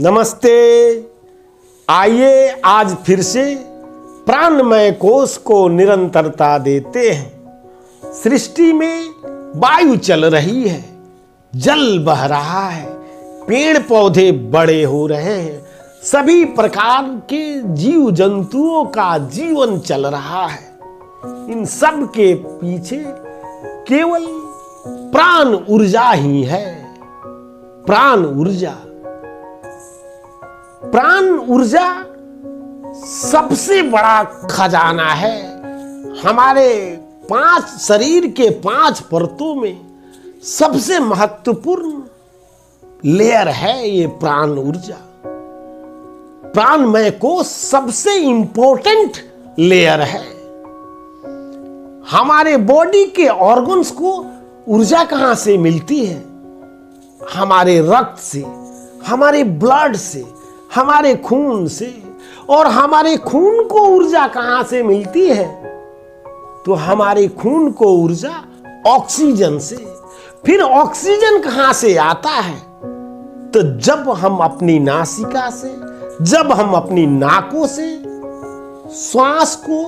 नमस्ते। आइए आज फिर से प्राणमय कोश को निरंतरता देते हैं। सृष्टि में वायु चल रही है, जल बह रहा है, पेड़ पौधे बड़े हो रहे हैं, सभी प्रकार के जीव जंतुओं का जीवन चल रहा है। इन सब के पीछे केवल प्राण ऊर्जा ही है। प्राण ऊर्जा, प्राण ऊर्जा सबसे बड़ा खजाना है। हमारे शरीर के 5 परतों में सबसे महत्वपूर्ण लेयर है ये प्राण ऊर्जा। प्राणमय कोश सबसे इंपॉर्टेंट लेयर है। हमारे बॉडी के ऑर्गन्स को ऊर्जा कहां से मिलती है? हमारे रक्त से, हमारे ब्लड से, हमारे खून से। और हमारे खून को ऊर्जा कहां से मिलती है? तो हमारे खून को ऊर्जा ऑक्सीजन से। फिर ऑक्सीजन कहां से आता है? तो जब हम अपनी नासिका से, जब हम अपनी नाकों से श्वास को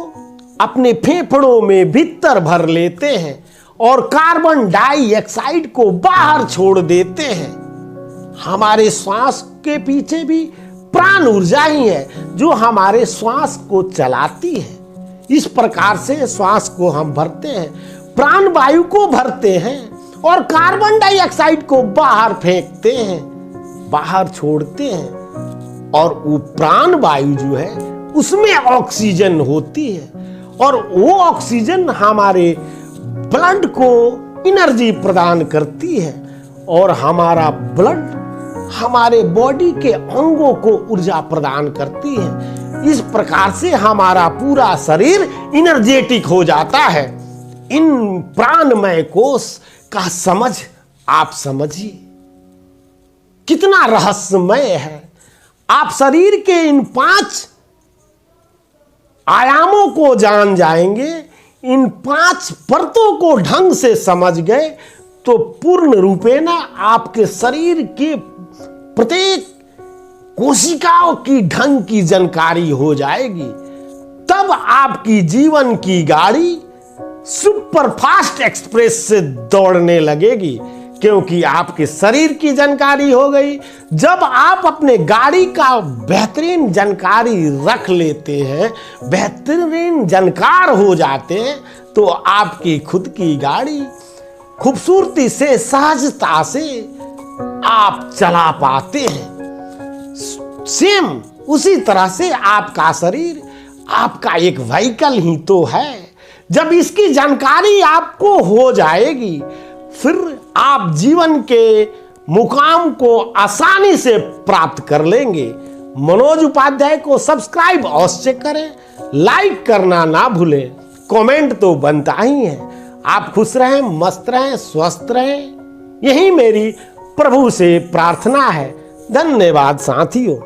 अपने फेफड़ों में भीतर भर लेते हैं और कार्बन डाइऑक्साइड को बाहर छोड़ देते हैं। हमारे श्वास के पीछे भी प्राण ऊर्जा ही है जो हमारे श्वास को चलाती है। इस प्रकार से श्वास को हम भरते हैं, प्राण वायु को भरते हैं और कार्बन डाइऑक्साइड को बाहर फेंकते हैं, बाहर छोड़ते हैं। और वो प्राण वायु जो है उसमें ऑक्सीजन होती है और वो ऑक्सीजन हमारे ब्लड को एनर्जी प्रदान करती है और हमारा ब्लड हमारे बॉडी के अंगों को ऊर्जा प्रदान करती है। इस प्रकार से हमारा पूरा शरीर एनर्जेटिक हो जाता है। इन प्राणमय कोश का समझ आप समझिए कितना रहस्यमय है। आप शरीर के इन 5 आयामों को जान जाएंगे, इन 5 परतों को ढंग से समझ गए तो पूर्ण रूपेण आपके शरीर के प्रत्येक कोशिकाओं की ढंग की जानकारी हो जाएगी। तब आपकी जीवन की गाड़ी सुपर फास्ट एक्सप्रेस से दौड़ने लगेगी, क्योंकि आपके शरीर की जानकारी हो गई। जब आप अपने गाड़ी का बेहतरीन जानकारी रख लेते हैं, बेहतरीन जानकार हो जाते हैं, तो आपकी खुद की गाड़ी खूबसूरती से, सहजता से आप चला पाते हैं। सेम उसी तरह से आपका शरीर आपका एक व्हीकल ही तो है। जब इसकी जानकारी आपको हो जाएगी, फिर आप जीवन के मुकाम को आसानी से प्राप्त कर लेंगे। मनोज उपाध्याय को सब्सक्राइब अवश्य करें, लाइक करना ना भूलें, कमेंट तो बनता ही है। आप खुश रहें, मस्त रहें, स्वस्थ रहें, यही मेरी प्रभु से प्रार्थना है। धन्यवाद साथियों।